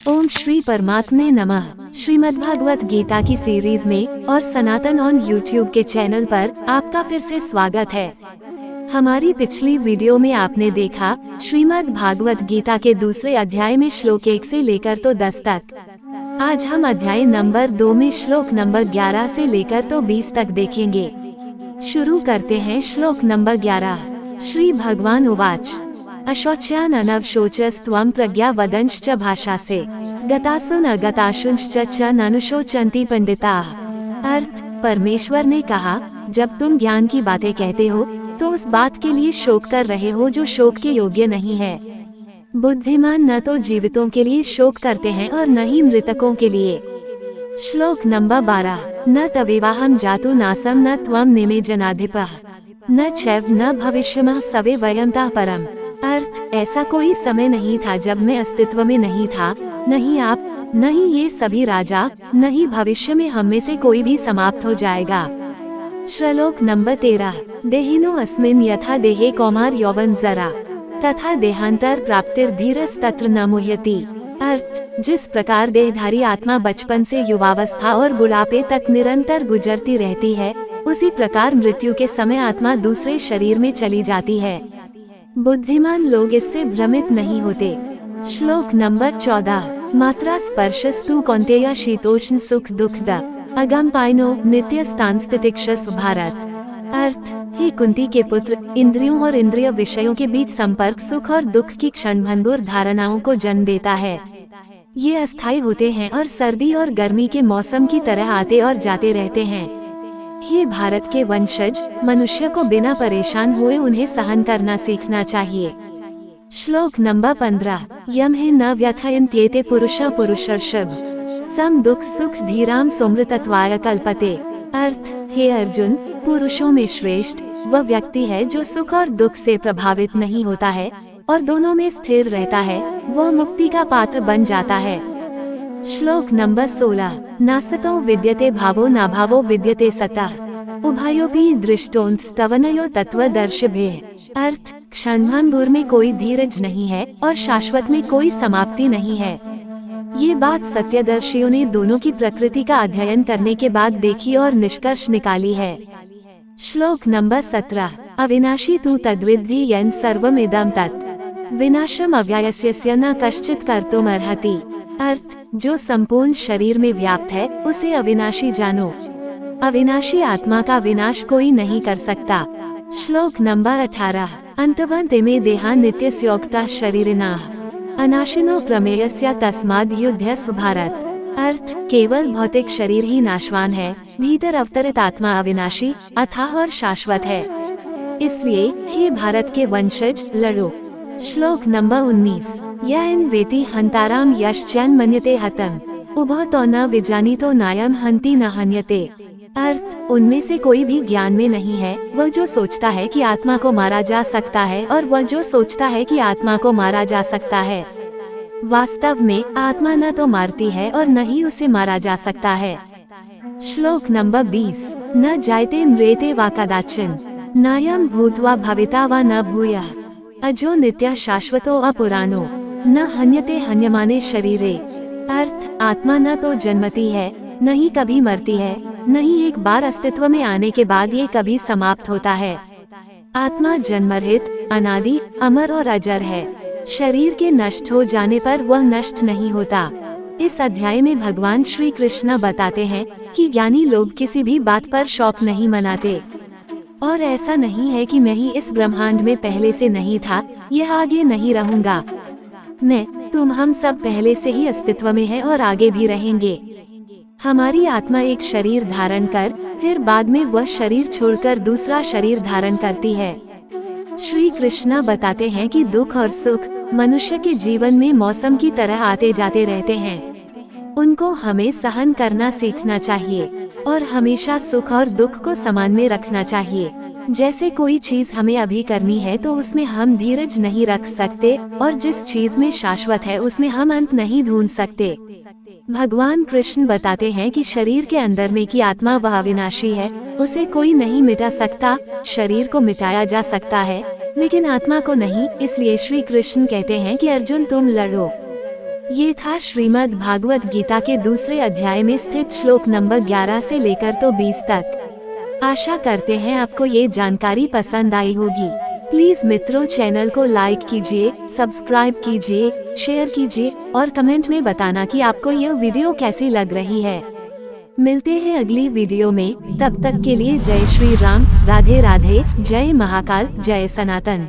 ओम श्री परमात्मे नमः। श्रीमद्भागवत गीता की सीरीज में और सनातन ऑन यूट्यूब के चैनल पर आपका फिर से स्वागत है। हमारी पिछली वीडियो में आपने देखा श्रीमद्भागवत गीता के दूसरे अध्याय में श्लोक 1 से लेकर तो 10 तक। आज हम अध्याय नंबर 2 में श्लोक नंबर 11 से लेकर तो 20 तक देखेंगे। शुरू करते हैं श्लोक नंबर 11। श्री भगवान उवाच अशोच्यान अनवशोचस्त्वं प्रज्ञा वदंश्च भाषासे गतासुन अगताशुंश्च च ननुशोचन्ति पंडिताः। अर्थ, परमेश्वर ने कहा, जब तुम ज्ञान की बातें कहते हो तो उस बात के लिए शोक कर रहे हो जो शोक के योग्य नहीं है। बुद्धिमान न तो जीवितों के लिए शोक करते हैं और न ही मृतकों के लिए। श्लोक नंबर 12। न तवेवाहम जातु नासम न त्वं निमे जनाधिपः न चैव न भविष्यमः सवे वयमतः परम। अर्थ, ऐसा कोई समय नहीं था जब मैं अस्तित्व में नहीं था, नहीं आप, नहीं ये सभी राजा, नहीं भविष्य में हम में से कोई भी समाप्त हो जाएगा। श्लोक नंबर 13। देहिनो अस्मिन् यथा देहे कौमार यौवन जरा तथा देहांतर प्राप्तिर धीरस तत्र न मुह्यति। अर्थ, जिस प्रकार देहधारी आत्मा बचपन से युवावस्था और बुढ़ापे तक निरंतर गुजरती रहती है, उसी प्रकार मृत्यु के समय आत्मा दूसरे शरीर में चली जाती है। बुद्धिमान लोग इससे भ्रमित नहीं होते। श्लोक नंबर 14। मात्रा स्पर्शस्तु कौन्तेय शीतोष्ण सुख दुखद अगम पायनो नित्य स्थानस्थितिक्षस भारत। अर्थ, हे कुंती के पुत्र, इंद्रियों और इंद्रिय विषयों के बीच संपर्क सुख और दुख की क्षणभंगुर धारणाओं को जन्म देता है। ये अस्थायी होते हैं और सर्दी और गर्मी के मौसम की तरह आते और जाते रहते हैं। हे भारत के वंशज, मनुष्य को बिना परेशान हुए उन्हें सहन करना सीखना चाहिए। श्लोक नंबर 15। यम हे न व्यथयन्त्येते पुरुषा पुरुषर्षभ सम दुख सुख धीराम सोमृतत्वाय कल्पते। अर्थ, हे अर्जुन, पुरुषों में श्रेष्ठ वह व्यक्ति है जो सुख और दुख से प्रभावित नहीं होता है और दोनों में स्थिर रहता है, वह मुक्ति का पात्र बन जाता है। श्लोक नंबर 16। नासतो विद्यते भावो नाभावो विद्यते सतः उभयोपि दृष्टोंस्तवनयो तत्वदर्शिभिः। अर्थ, क्षणभंगुर में कोई धीरज नहीं है और शाश्वत में कोई समाप्ति नहीं है। ये बात सत्यदर्शियों ने दोनों की प्रकृति का अध्ययन करने के बाद देखी और निष्कर्ष निकाली है। श्लोक नंबर 17। अविनाशी तु तद्विद्धि यन् सर्वमिदं तत् विनाशम अव्ययस्य न कश्चित् कर्तुमर्हति। अर्थ, जो संपूर्ण शरीर में व्याप्त है उसे अविनाशी जानो। अविनाशी आत्मा का विनाश कोई नहीं कर सकता। श्लोक नंबर 18। अंतवन्त इमे देहा नित्यस्योक्ताः शरीरिणाः अनाशिनो प्रमेयस्य तस्माद् युध्यस्व भारत। अर्थ, केवल भौतिक शरीर ही नाशवान है, भीतर अवतरित आत्मा अविनाशी, अथाह और शाश्वत है। इसलिए हे भारत के वंशज, लड़ो। श्लोक नंबर 19। यन् वेति हंताराम यश्चैन मन्यते हतम् उभतो न विजानीतो नायम हन्ति न हन्यते। अर्थ, उनमें से कोई भी ज्ञान में नहीं है, वह जो सोचता है कि आत्मा को मारा जा सकता है और वह जो सोचता है कि आत्मा को मारा जा सकता है। वास्तव में आत्मा न तो मारती है और न ही उसे मारा जा सकता है। श्लोक नंबर 20। न जायते म्रियते वा कदाचिन नायम भूत्वा भविता वा न भूयः अजो नित्य शाश्वतो अपुराणो न हन्यते हन्यमाने शरीरे। अर्थ, आत्मा न तो जन्मती है, न ही कभी मरती है, न ही एक बार अस्तित्व में आने के बाद ये कभी समाप्त होता है। आत्मा जन्मरहित, अनादि, अमर और अजर है। शरीर के नष्ट हो जाने पर वह नष्ट नहीं होता। इस अध्याय में भगवान श्री कृष्ण बताते हैं कि ज्ञानी लोग किसी भी बात पर शौक नहीं मनाते और ऐसा नहीं है कि मैं ही इस ब्रह्मांड में पहले से नहीं था, यह आगे नहीं रहूंगा। मैं, तुम, हम सब पहले से ही अस्तित्व में है और आगे भी रहेंगे। हमारी आत्मा एक शरीर धारण कर फिर बाद में वह शरीर छोड़कर दूसरा शरीर धारण करती है। श्री कृष्ण बताते हैं कि दुख और सुख मनुष्य के जीवन में मौसम की तरह आते जाते रहते हैं। उनको हमें सहन करना सीखना चाहिए और हमेशा सुख और दुख को समान में रखना चाहिए। जैसे कोई चीज हमें अभी करनी है तो उसमें हम धीरज नहीं रख सकते और जिस चीज में शाश्वत है उसमें हम अंत नहीं ढूंढ सकते। भगवान कृष्ण बताते हैं कि शरीर के अंदर में की आत्मा वह अविनाशी है, उसे कोई नहीं मिटा सकता। शरीर को मिटाया जा सकता है लेकिन आत्मा को नहीं, इसलिए श्री कृष्ण कहते हैं कि अर्जुन तुम लड़ो। ये था श्रीमद् भागवत गीता के दूसरे अध्याय में स्थित श्लोक नंबर 11 से लेकर तो 20 तक। आशा करते हैं आपको ये जानकारी पसंद आई होगी। प्लीज मित्रों, चैनल को लाइक कीजिए, सब्सक्राइब कीजिए, शेयर कीजिए और कमेंट में बताना कि आपको यह वीडियो कैसी लग रही है। मिलते हैं अगली वीडियो में, तब तक के लिए जय श्री राम, राधे राधे, जय महाकाल, जय सनातन।